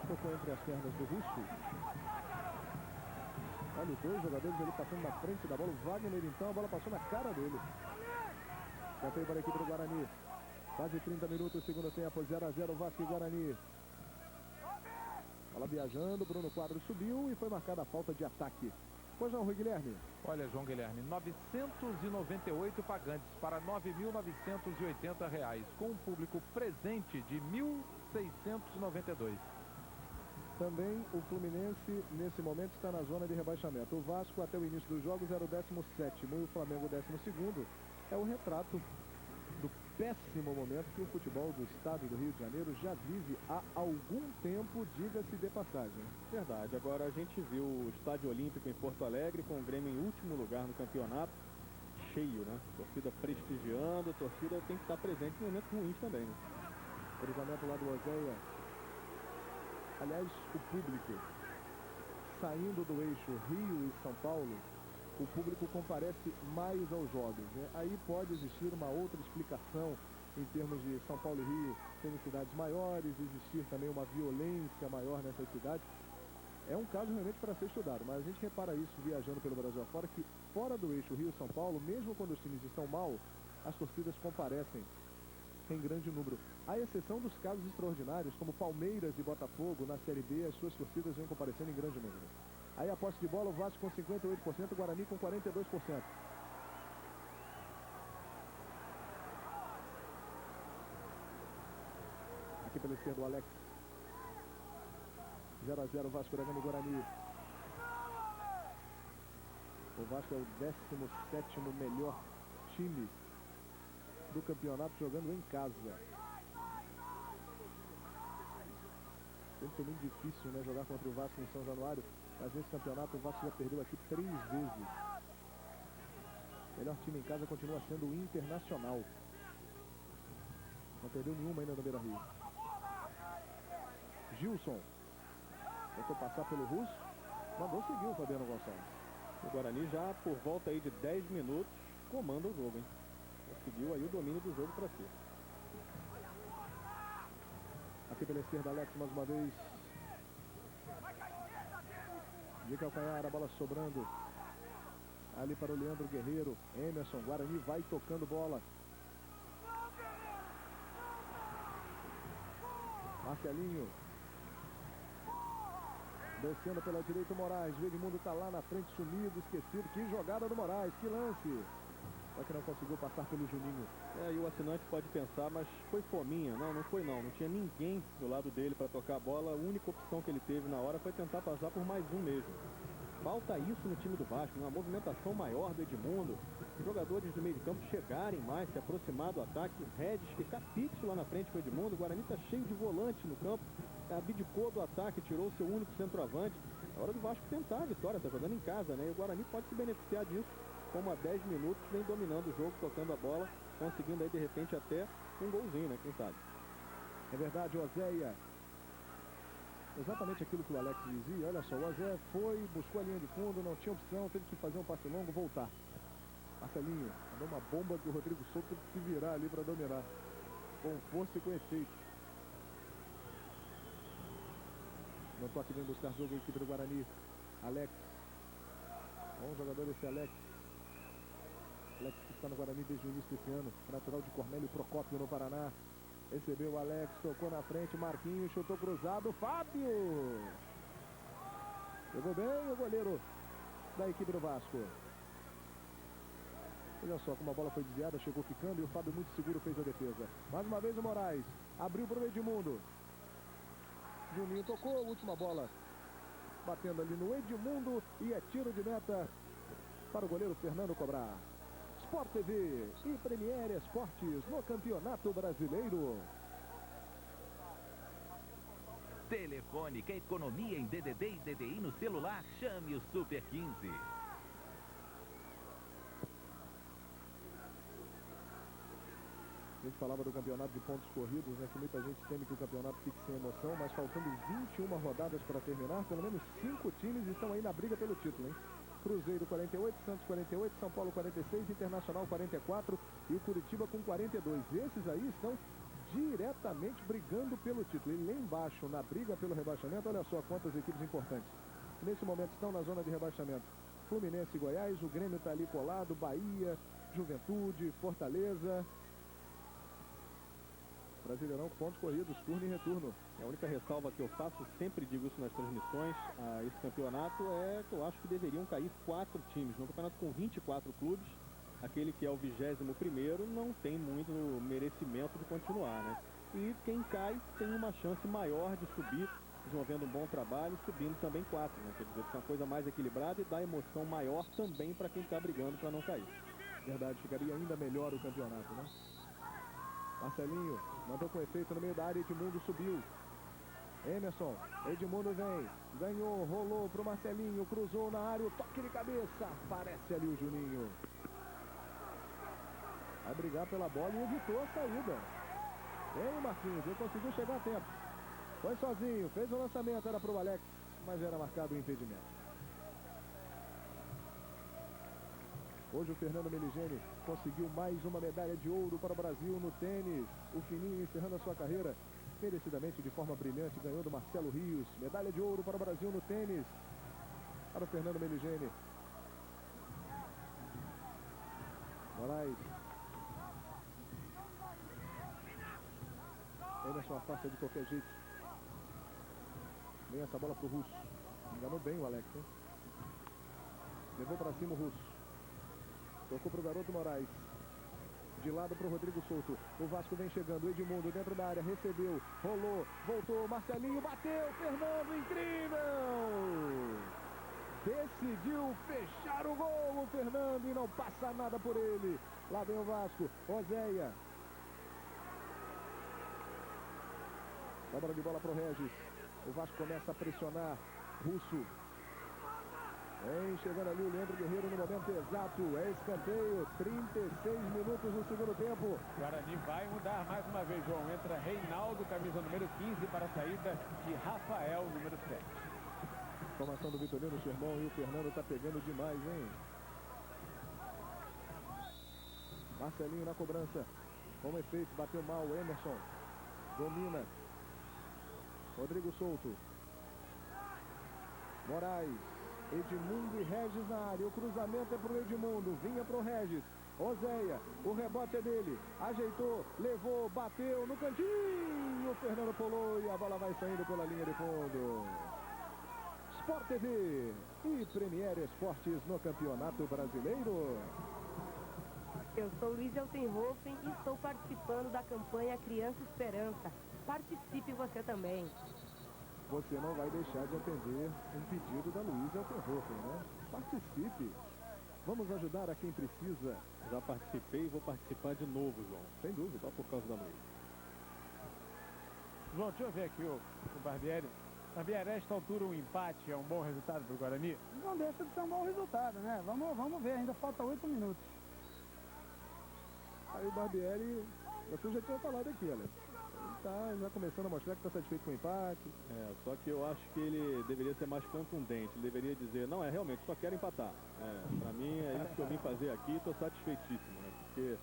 Tocou entre as pernas do Russo. Olha, os dois jogadores ali passando na frente da bola. O Wagner, então, a bola passou na cara dele. Já veio para a equipe do Guarani. Quase 30 minutos, segundo tempo, 0-0, Vasco e Guarani. Bola viajando, Bruno Quadros subiu e foi marcada a falta de ataque. Pois não, Rui Guilherme? Olha, João Guilherme, 998 pagantes para R$ 9.980, com um público presente de 1.692. Também o Fluminense, nesse momento, está na zona de rebaixamento. O Vasco, até o início dos jogos, era o 17º e o Flamengo, o 12º. É o retrato do péssimo momento que o futebol do estado do Rio de Janeiro já vive há algum tempo, diga-se de passagem. Verdade. Agora a gente viu o Estádio Olímpico em Porto Alegre, com o Grêmio em último lugar no campeonato, cheio, né? Torcida prestigiando, a torcida tem que estar presente em momentos ruins também, né? Cruzamento lá do Oséia. Aliás, o público saindo do eixo Rio e São Paulo, o público comparece mais aos jogos, né? Aí pode existir uma outra explicação em termos de São Paulo e Rio serem cidades maiores, existir também uma violência maior nessas cidades. É um caso realmente para ser estudado, mas a gente repara isso viajando pelo Brasil afora, que fora do eixo Rio-São Paulo, mesmo quando os times estão mal, as torcidas comparecem em grande número. À exceção dos casos extraordinários, como Palmeiras e Botafogo na Série B, as suas torcidas vêm comparecendo em grande número. Aí a posse de bola, o Vasco com 58%, o Guarani com 42%. Aqui pela esquerda o Alex. 0-0 Vasco da Gama e Guarani. O Vasco é o 17º melhor time do campeonato jogando em casa. Sempre foi muito difícil, né, jogar contra o Vasco em São Januário, mas nesse campeonato o Vasco já perdeu aqui 3 vezes. O melhor time em casa continua sendo o Internacional. Não perdeu nenhuma ainda no Beira-Rio. Gilson tentou passar pelo Russo, mandou seguir o Fabiano Gonçalves. O Guarani já por volta aí de 10 minutos comanda o jogo, hein? Conseguiu aí o domínio do jogo para si. Aqui pela esquerda, Alex mais uma vez. De calcanhar, a bola sobrando. Ali para o Leandro Guerreiro. Emerson, Guarani vai tocando bola. Marcelinho. Descendo pela direita o Moraes. O Edmundo está lá na frente, sumido, esquecido. Que jogada do Moraes, que lance. Só que não conseguiu passar pelo Juninho. E o assinante pode pensar, mas foi fominha. Não foi não. Não tinha ninguém do lado dele para tocar a bola. A única opção que ele teve na hora foi tentar passar por mais um mesmo. Falta isso no time do Vasco, uma movimentação maior do Edmundo. Os jogadores do meio de campo chegarem mais, se aproximar do ataque. O Regis ficar fixo lá na frente com o Edmundo. O Guarani está cheio de volante no campo. Abdicou do ataque, tirou o seu único centroavante. É hora do Vasco tentar a vitória, está jogando em casa, né? E o Guarani pode se beneficiar disso. Como há 10 minutos vem dominando o jogo, tocando a bola, conseguindo aí de repente até um golzinho, né? Quem sabe? É verdade, Oséia. Exatamente aquilo que o Alex dizia. Olha só, o Oséia foi, buscou a linha de fundo, não tinha opção, teve que fazer um passe longo, voltar. Marcelinho, mandou uma bomba que o Rodrigo Souto teve que se virar ali para dominar. Com força e com efeito. No toque vem buscar jogo a equipe do Guarani. Alex. Bom jogador esse Alex. Alex que está no Guarani desde o início desse ano, natural de Cornélio Procópio no Paraná. Recebeu o Alex, tocou na frente, Marquinhos, chutou cruzado, Fábio! Jogou bem o goleiro da equipe do Vasco. Olha só como a bola foi desviada, chegou ficando e o Fábio muito seguro fez a defesa. Mais uma vez o Moraes, abriu para o Edmundo. Juninho tocou, última bola batendo ali no Edmundo e é tiro de meta para o goleiro Fernando cobrar. Sport TV e Premier Esportes no Campeonato Brasileiro. Telefônica, economia em DDD e DDI no celular, chame o Super 15. A gente falava do campeonato de pontos corridos, né, que muita gente teme que o campeonato fique sem emoção, mas faltando 21 rodadas para terminar, pelo menos 5 times estão aí na briga pelo título, hein? Cruzeiro 48, Santos 48, São Paulo 46, Internacional 44 e o Curitiba com 42. Esses aí estão diretamente brigando pelo título. E lá embaixo, na briga pelo rebaixamento, olha só quantas equipes importantes. Nesse momento estão na zona de rebaixamento. Fluminense e Goiás, o Grêmio está ali colado, Bahia, Juventude, Fortaleza. Brasileirão, pontos corridos, turno e retorno. A única ressalva que eu faço, sempre digo isso nas transmissões, a esse campeonato é que eu acho que deveriam cair 4 times. No campeonato com 24 clubes, aquele que é o 21º não tem muito merecimento de continuar, né? E quem cai tem uma chance maior de subir, desenvolvendo um bom trabalho, subindo também 4, né? Quer dizer, fica uma coisa mais equilibrada e dá emoção maior também para quem está brigando para não cair. Verdade, ficaria ainda melhor o campeonato, né? Marcelinho mandou com efeito no meio da área, Edmundo subiu. Emerson, Edmundo vem, ganhou, rolou pro Marcelinho, cruzou na área, o toque de cabeça, aparece ali o Juninho. Vai brigar pela bola e evitou a saída. Vem o Marquinhos, ele conseguiu chegar a tempo. Foi sozinho, fez o lançamento, era pro Alex, mas era marcado o impedimento. Hoje o Fernando Meligeni conseguiu mais uma medalha de ouro para o Brasil no tênis. O Fininho encerrando a sua carreira merecidamente de forma brilhante, ganhou do Marcelo Rios. Medalha de ouro para o Brasil no tênis. Para o Fernando Meligeni. Moraes. Emerson afasta de qualquer jeito. Vem essa bola para o Russo. Enganou bem o Alex, hein? Levou para cima o Russo. Tocou para o garoto Moraes. De lado para o Rodrigo Souto. O Vasco vem chegando. Edmundo dentro da área. Recebeu. Rolou. Voltou. Marcelinho bateu. Fernando, incrível! Decidiu fechar o gol. O Fernando e não passa nada por ele. Lá vem o Vasco. Oséia. Sobra de bola para o Regis. O Vasco começa a pressionar. Russo. Vem chegando ali o Leandro Guerreiro no momento exato. É escanteio. 36 minutos no segundo tempo. Guarani vai mudar mais uma vez, João. Entra Reinaldo, camisa número 15, para a saída de Rafael, número 7. Formação do Vitorino Sherman e o Fernando tá pegando demais, hein? Marcelinho na cobrança. Com efeito, bateu mal. Emerson. Domina. Rodrigo Souto. Moraes. Edmundo e Regis na área. O cruzamento é pro Edmundo. Vinha pro Regis. Oséia. O rebote é dele. Ajeitou. Levou. Bateu no cantinho. O Fernando pulou e a bola vai saindo pela linha de fundo. Sport TV e Premier Esportes no Campeonato Brasileiro. Eu sou Luiz Eltenhofen e estou participando da campanha Criança Esperança. Participe você também. Você não vai deixar de atender um pedido da Luiz Eltenhofen, né? Participe. Vamos ajudar a quem precisa. Já participei e vou participar de novo, João. Sem dúvida. Só por causa da Luiz. João, deixa eu ver aqui o Barbieri. Barbieri, a esta altura um empate é um bom resultado para o Guarani? Não deixa de ser um bom resultado, né? Vamos ver, ainda falta 8 minutos. Aí o Barbieri, você já tinha falado aqui, Alex. Tá já começando a mostrar que está satisfeito com o empate. Só que eu acho que ele deveria ser mais contundente. Ele deveria dizer, não, realmente, só quero empatar. Para mim, é isso que eu vim fazer aqui, estou satisfeitíssimo, né? Porque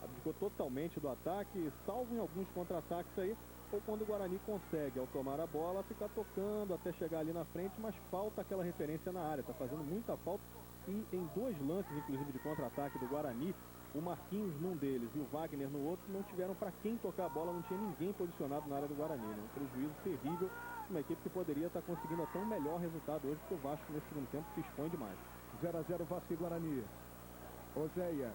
abdicou totalmente do ataque, salvo em alguns contra-ataques aí, ou quando o Guarani consegue, ao tomar a bola, ficar tocando até chegar ali na frente, mas falta aquela referência na área, está fazendo muita falta. E em 2 lances, inclusive, de contra-ataque do Guarani, o Marquinhos num deles e o Wagner no outro não tiveram para quem tocar a bola, não tinha ninguém posicionado na área do Guarani, né? Um prejuízo terrível, uma equipe que poderia estar conseguindo até um melhor resultado hoje, porque o Vasco nesse segundo tempo se expõe demais. 0-0 Vasco e Guarani. Oséia.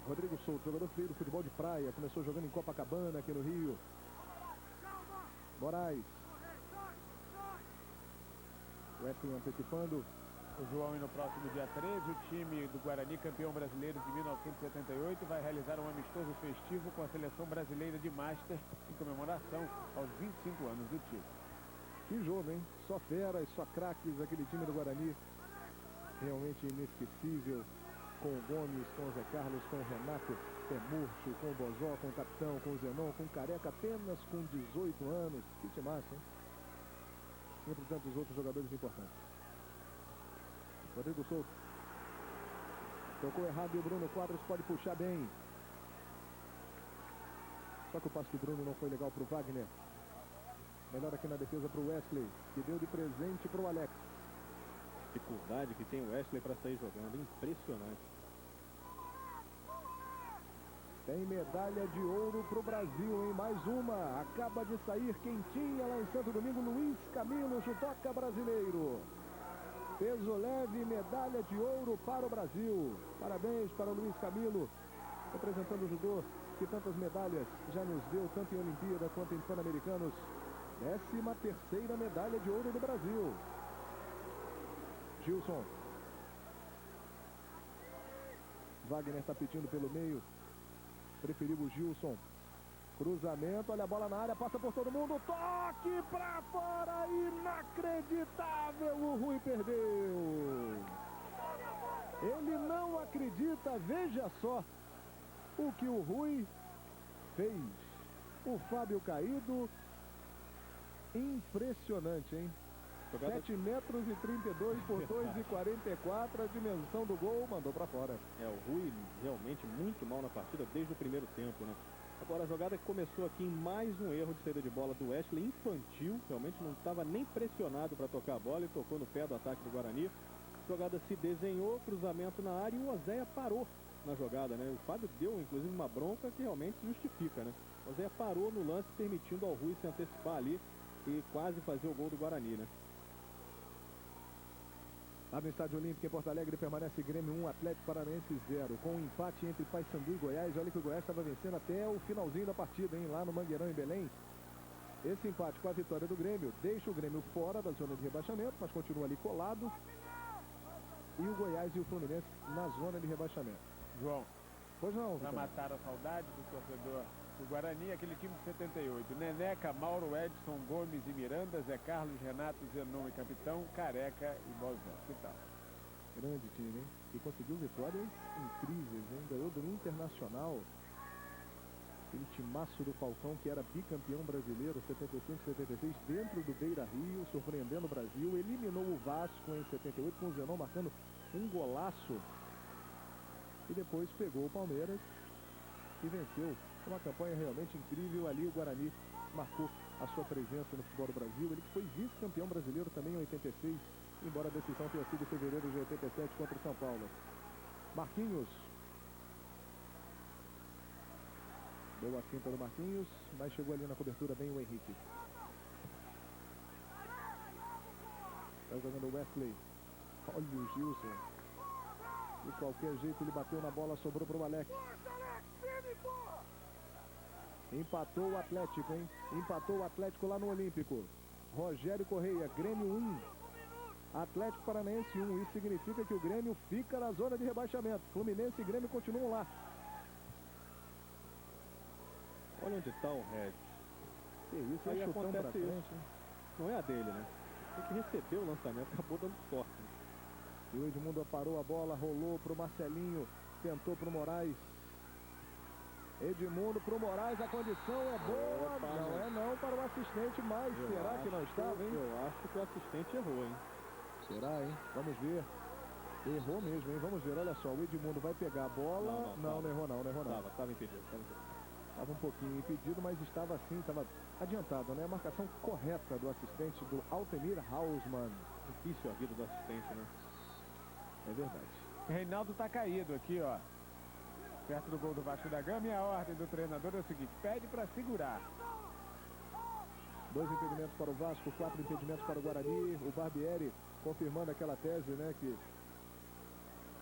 Rodrigo Souto, jogador feio do futebol de praia, começou jogando em Copacabana, aqui no Rio. Moraes. Wesley antecipando. O João, e no próximo dia 13, o time do Guarani, campeão brasileiro de 1978, vai realizar um amistoso festivo com a seleção brasileira de Master em comemoração aos 25 anos do time. Que jogo, hein? Só feras, só craques, aquele time do Guarani. Realmente inesquecível. Com o Gomes, com o Zé Carlos, com o Renato, Pé Murcho, com o Bozó, com o Capitão, com o Zenon, com o Careca, apenas com 18 anos. Que time massa, hein? Entre tantos outros jogadores importantes. Rodrigo Souto. Tocou errado e o Bruno Quadros pode puxar bem. Só que o passe do Bruno não foi legal para o Wagner. Melhor aqui na defesa para o Wesley, que deu de presente para o Alex. Dificuldade que tem o Wesley para sair jogando, impressionante. Tem medalha de ouro para o Brasil, em mais uma. Acaba de sair quentinha lá em Santo Domingo, Luiz Camilo, judoca brasileiro. Peso leve, medalha de ouro para o Brasil. Parabéns para o Luiz Camilo, representando o judô, que tantas medalhas já nos deu, tanto em Olimpíada quanto em Pan-Americanos. 13ª medalha de ouro do Brasil. Gilson. Wagner está pedindo pelo meio. Preferiu o Gilson. Cruzamento, olha a bola na área, passa por todo mundo. Toque para fora, inacreditável. O Rui perdeu. Ele não acredita, veja só o que o Rui fez. O Fábio caído. Impressionante, hein? 7 metros e 32 por 2,44, a dimensão do gol, mandou para fora. O Rui realmente muito mal na partida desde o primeiro tempo, né? Agora a jogada que começou aqui em mais um erro de saída de bola do Wesley, infantil, realmente não estava nem pressionado para tocar a bola e tocou no pé do ataque do Guarani. A jogada se desenhou, cruzamento na área e o Oséia parou na jogada, né? O Fábio deu inclusive uma bronca que realmente justifica, né? O Oséia parou no lance, permitindo ao Rui se antecipar ali e quase fazer o gol do Guarani, né? Lá no Estádio Olímpico em Porto Alegre permanece Grêmio 1, Atlético Paranaense 0. Com um empate entre Paysandu e Goiás. Olha que o Goiás estava vencendo até o finalzinho da partida, hein? Lá no Mangueirão, em Belém. Esse empate com a vitória do Grêmio deixa o Grêmio fora da zona de rebaixamento, mas continua ali colado. E o Goiás e o Fluminense na zona de rebaixamento. João, pois não, para matar a saudade do torcedor do Guarani, aquele time de 78. Neneca, Mauro, Edson, Gomes e Miranda, Zé Carlos, Renato, Zenon e Capitão, Careca e Bozão. Que tal? Grande time, hein? E conseguiu vitórias incríveis, hein? Ganhou do Internacional. Aquele timaço do Falcão, que era bicampeão brasileiro, 75-76, dentro do Beira Rio, surpreendendo o Brasil. Eliminou o Vasco em 78, com o Zenon marcando um golaço. E depois pegou o Palmeiras e venceu. Uma campanha realmente incrível. Ali o Guarani marcou a sua presença no futebol do Brasil. Ele que foi vice-campeão brasileiro também em 86, embora a decisão tenha sido em fevereiro de 87 contra o São Paulo. Marquinhos. Deu a finta do Marquinhos, mas chegou ali na cobertura bem o Henrique. Está jogando o Wesley. Olha o Gilson. De qualquer jeito ele bateu na bola, sobrou para o Alex. Empatou o Atlético, hein? Empatou o Atlético lá no Olímpico. Rogério Correia, Grêmio 1. Atlético Paranaense 1. Isso significa que o Grêmio fica na zona de rebaixamento. Fluminense e Grêmio continuam lá. Olha onde está o Regis. Que isso, aí chutão pra acontece frente, isso. hein? Não é a dele, né? Tem que receber o lançamento, acabou dando sorte. E o Edmundo parou a bola, rolou pro Marcelinho, tentou pro Moraes. Edmundo pro Moraes, a condição é boa. Opa, não é não para o assistente, mas será que não estava, hein? Eu acho que o assistente errou, hein? Será, hein? Vamos ver. Errou mesmo, hein? Vamos ver, olha só, o Edmundo vai pegar a bola. Não errou não, Estava impedido. Estava um pouquinho impedido, mas estava assim, estava adiantado, né? A marcação correta do assistente do Altemir Hausmann. Difícil a vida do assistente, né? É verdade. Reinaldo tá caído aqui, ó. Perto do gol do Vasco da Gama, e a ordem do treinador é o seguinte: pede para segurar. 2 impedimentos para o Vasco, 4 impedimentos para o Guarani. O Barbieri confirmando aquela tese, né, que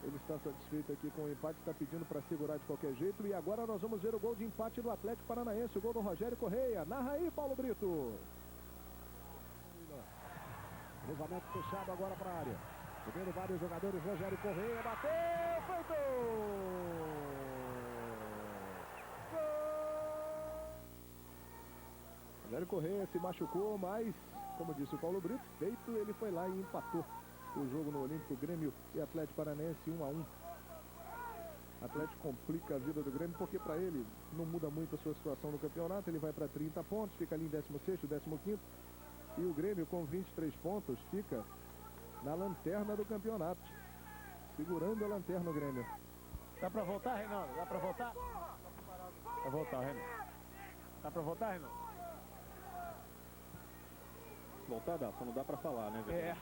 ele está satisfeito aqui com o empate, está pedindo para segurar de qualquer jeito. E agora nós vamos ver o gol de empate do Atlético Paranaense, o gol do Rogério Correia. Narra aí, Paulo Brito. Cruzamento fechado agora para a área. Subindo vários jogadores, Rogério Correia bateu, feito! Rogério Correia se machucou, mas, como disse o Paulo Brito, feito, ele foi lá e empatou o jogo no Olímpico. Grêmio e Atlético Paranaense 1-1. Atlético complica a vida do Grêmio, porque para ele não muda muito a sua situação no campeonato. Ele vai para 30 pontos, fica ali em 16º, 15º. E o Grêmio, com 23 pontos, fica na lanterna do campeonato. Segurando a lanterna o Grêmio. Dá para voltar, Reinaldo? Dá para voltar? Vai voltar, Reinaldo. Dá para voltar, Reinaldo? Voltar dá, só não dá pra falar, né, velho?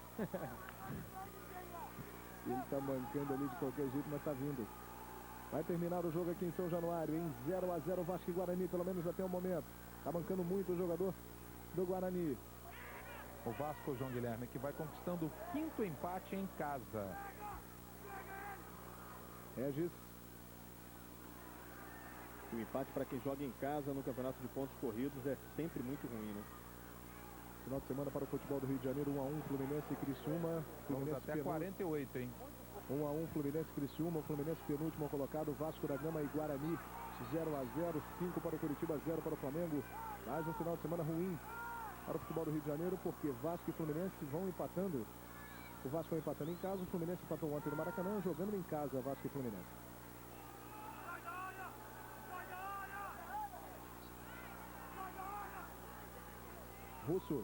Ele tá mancando ali de qualquer jeito, mas tá vindo. Vai terminar o jogo aqui em São Januário, em 0-0 Vasco e Guarani, pelo menos até o momento. Tá mancando muito o jogador do Guarani. O Vasco, João Guilherme, que vai conquistando o 5º empate em casa. Regis. O empate para quem joga em casa no campeonato de pontos corridos é sempre muito ruim, né? Final de semana para o futebol do Rio de Janeiro, 1-1 Fluminense e Criciúma. Vamos até 48, hein? 1-1 Fluminense e Criciúma. O Fluminense penúltimo colocado, Vasco da Gama e Guarani 0-0, 5 para o Curitiba, 0 para o Flamengo. Mais um final de semana ruim para o futebol do Rio de Janeiro, porque Vasco e Fluminense vão empatando. O Vasco vai empatando em casa, o Fluminense empatou ontem no Maracanã, jogando em casa Vasco e Fluminense. Russo.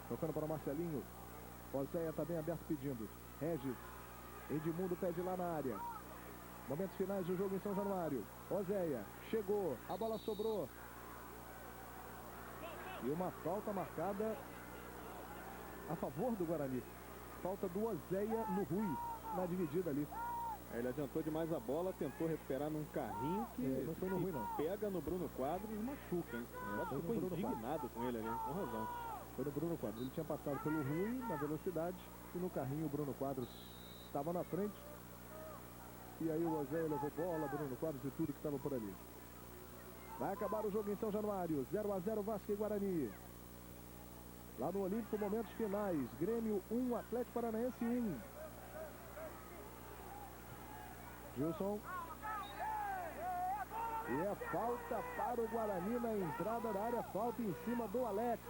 Tocando para o Marcelinho. Oséia está bem aberto pedindo. Regis. Edmundo pede lá na área. Momentos finais do jogo em São Januário. Oséia. Chegou. A bola sobrou. E uma falta marcada a favor do Guarani. Falta do Oséia no Rui. Na dividida ali. Ele adiantou demais a bola, tentou recuperar num carrinho que não foi no Rui, não. Pega no Bruno Quadros e machuca, hein? Ele ficou indignado com ele ali, com razão. Foi no Bruno Quadros. Ele tinha passado pelo Rui na velocidade e no carrinho o Bruno Quadros estava na frente. E aí o Oséia levou bola, Bruno Quadros e tudo que estava por ali. Vai acabar o jogo em São Januário. 0-0 Vasco e Guarani. Lá no Olímpico, momentos finais. Grêmio 1, Atlético Paranaense 1. Gilson. E é falta para o Guarani na entrada da área. Falta em cima do Alex.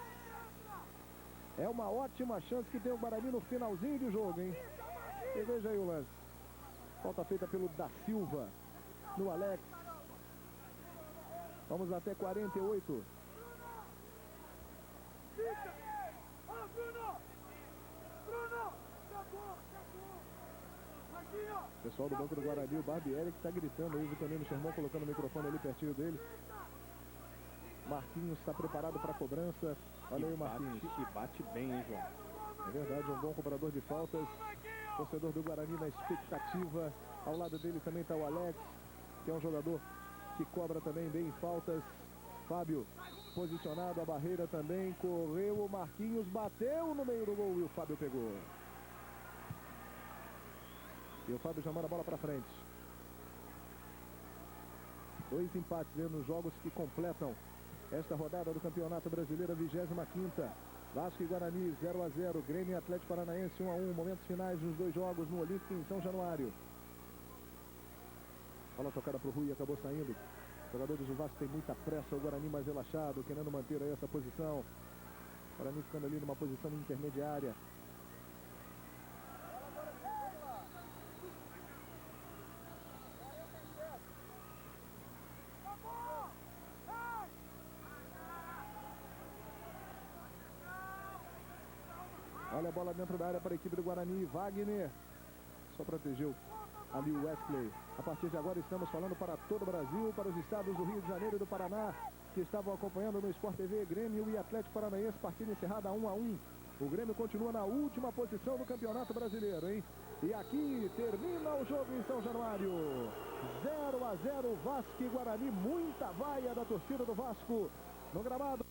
É uma ótima chance que tem o Guarani no finalzinho de jogo, hein? E veja aí o lance. Falta feita pelo Da Silva no Alex. Vamos até 48. Pessoal do banco do Guarani, o Barbieri que está gritando aí, o Vitorino Sherman colocando o microfone ali pertinho dele. Marquinhos está preparado para a cobrança. Olha aí o Marquinhos. Que bate bem, hein, João? É verdade, é um bom cobrador de faltas. Torcedor do Guarani na expectativa. Ao lado dele também está o Alex, que é um jogador que cobra também bem faltas. Fábio posicionado, a barreira também. Correu o Marquinhos, bateu no meio do gol e o Fábio pegou. E o Fábio já manda a bola para frente. 2 empates nos jogos que completam esta rodada do Campeonato Brasileiro, 25ª. Vasco e Guarani 0-0. Grêmio e Atlético Paranaense 1-1. Momentos finais dos 2 jogos no Olímpico em São Januário. Bola tocada para o Rui, acabou saindo. Os jogadores do Vasco têm muita pressa. O Guarani mais relaxado, querendo manter aí essa posição. O Guarani ficando ali numa posição intermediária. Olha a bola dentro da área para a equipe do Guarani. Wagner só protegeu ali o Wesley. A partir de agora estamos falando para todo o Brasil, para os estados do Rio de Janeiro e do Paraná, que estavam acompanhando no Sport TV. Grêmio e Atlético Paranaense, partida encerrada 1-1. O Grêmio continua na última posição do Campeonato Brasileiro, hein? E aqui termina o jogo em São Januário. 0-0 Vasco e Guarani. Muita vaia da torcida do Vasco no gramado.